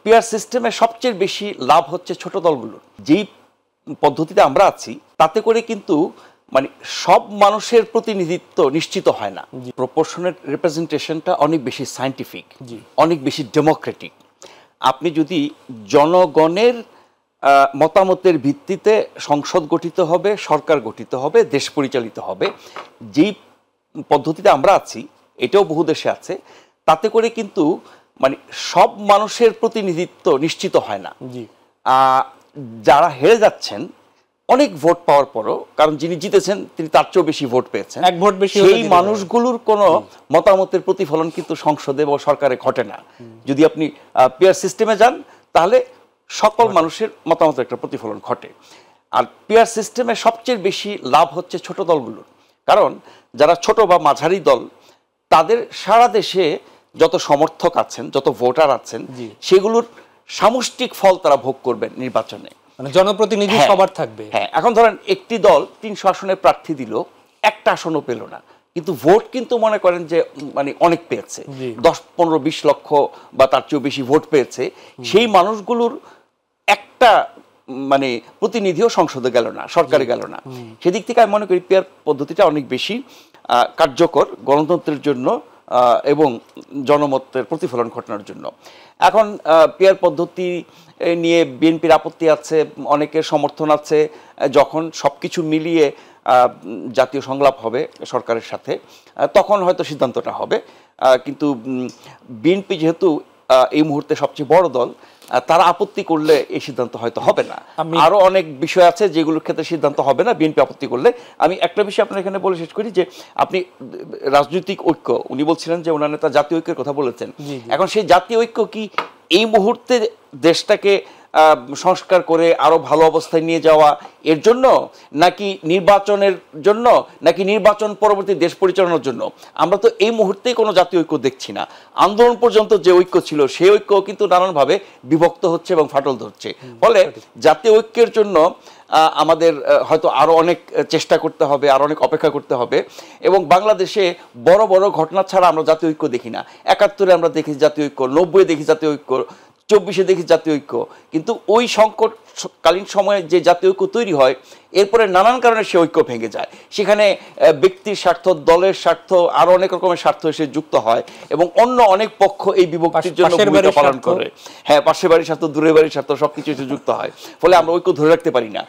Peer সিস্টেমে সবচেয়ে বেশি লাভ হচ্ছে ছোট দলগুলোর। যেই পদ্ধতিতে আমরা আছি তাতে করে কিন্তু মানে সব মানুষের প্রতিনিধিত্ব নিশ্চিত হয় না। প্রপোর্শনেট রিপ্রেজেন্টেশনটা অনেক বেশি সায়েন্টিফিক, অনেক বেশি ডেমোক্রেটিক। আপনি যদি জনগণের মতামতের ভিত্তিতে সংসদ গঠিত হবে, সরকার গঠিত হবে, দেশ পরিচালিত হবে, যেই পদ্ধতিতে আমরা আছি, এটাও বহু দেশে আছে, তাতে করে কিন্তু মানে সব মানুষের প্রতিনিধিত্ব নিশ্চিত হয় না। যারা হেরে যাচ্ছেন অনেক ভোট পাওয়ার পরও, কারণ যিনি জিতেছেন তিনি তার চেয়েও বেশি ভোট পেয়েছেন, এক ভোট বেশি, সেই মানুষগুলোর কোনো মতামতের প্রতিফলন কিন্তু সংসদে বা সরকারে ঘটে না। যদি আপনি পিয়ার সিস্টেমে যান তাহলে সকল মানুষের মতামতের একটা প্রতিফলন ঘটে। আর পিয়ার সিস্টেমে সবচেয়ে বেশি লাভ হচ্ছে ছোট দলগুলোর, কারণ যারা ছোট বা মাঝারি দল তাদের সারা দেশে যত সমর্থক আছেন, যত ভোটার আছেন, সেগুলোর সামষ্টিক ফল তারা ভোগ করবেন নির্বাচনে। মানে জনপ্রতিনিধি সবার থাকবে। হ্যাঁ, এখন ধরেন একটি দল ৩০০ আসনের প্রার্থী দিল, একটা আসনও পেল না, কিন্তু ভোট কিন্তু মনে করেন যে মানে অনেক পেয়েছে, ১০, ১৫, ২০ লক্ষ বা তার চেয়েও বেশি ভোট পেয়েছে। সেই মানুষগুলোর একটা মানে প্রতিনিধিও সংসদে গেল না, সরকারে গেল না। সেদিক থেকে আমি মনে করি পিয়ার পদ্ধতিটা অনেক বেশি কার্যকর গণতন্ত্রের জন্য এবং জনমতের প্রতিফলন ঘটানোর জন্য। এখন পিয়ার পদ্ধতি নিয়ে বিএনপির আপত্তি আছে, অনেকের সমর্থন আছে। যখন সবকিছু মিলিয়ে জাতীয় সংলাপ হবে সরকারের সাথে, তখন হয়তো সিদ্ধান্তটা হবে। কিন্তু বিএনপি যেহেতু এই মুহূর্তে সবচেয়ে বড় দল, তারা আপত্তি করলে এই সিদ্ধান্ত হয়তো হবে না। আরো অনেক বিষয় আছে যেগুলোর ক্ষেত্রে সিদ্ধান্ত হবে না বিএনপি আপত্তি করলে। আমি একটা বিষয় আপনার এখানে বলে শেষ করি যে আপনি রাজনৈতিক ঐক্য, উনি বলছিলেন যে ওনার নেতা জাতীয় ঐক্যের কথা বলেছেন। এখন সেই জাতীয় ঐক্য কি এই মুহূর্তে দেশটাকে সংস্কার করে আরো ভালো অবস্থায় নিয়ে যাওয়া এর জন্য, নাকি নির্বাচনের জন্য, নাকি নির্বাচন পরবর্তী দেশ পরিচালনার জন্য? আমরা তো এই মুহূর্তেই কোনো জাতীয় ঐক্য দেখছি না। আন্দোলন পর্যন্ত যে ঐক্য ছিল সেই ঐক্য কিন্তু নানানভাবে বিভক্ত হচ্ছে এবং ফাটল ধরছে। ফলে জাতীয় ঐক্যের জন্য আমাদের হয়তো আরো অনেক চেষ্টা করতে হবে, আরো অনেক অপেক্ষা করতে হবে। এবং বাংলাদেশে বড় বড় ঘটনা ছাড়া আমরা জাতীয় ঐক্য দেখি না। ৭১-এ আমরা দেখেছি জাতীয় ঐক্য, ৯০-এ দেখি জাতীয় ঐক্য, ২৪-এ দেখি জাতীয় ঐক্য। কিন্তু ওই সংকটকালীন সময়ে যে জাতীয় ঐক্য তৈরি হয়, এরপরে নানান কারণে সে ঐক্য ভেঙে যায়। সেখানে ব্যক্তির স্বার্থ, দলের স্বার্থ, আরো অনেক রকমের স্বার্থ এসে যুক্ত হয় এবং অন্য অনেক পক্ষ এই বিভক্তির জন্য ভূমিকা পালন করে। হ্যাঁ, পাশের বাড়ির স্বার্থ, দূরের বাড়ির স্বার্থ সবকিছু এসে যুক্ত হয়। ফলে আমরা ঐক্য ধরে রাখতে পারি না।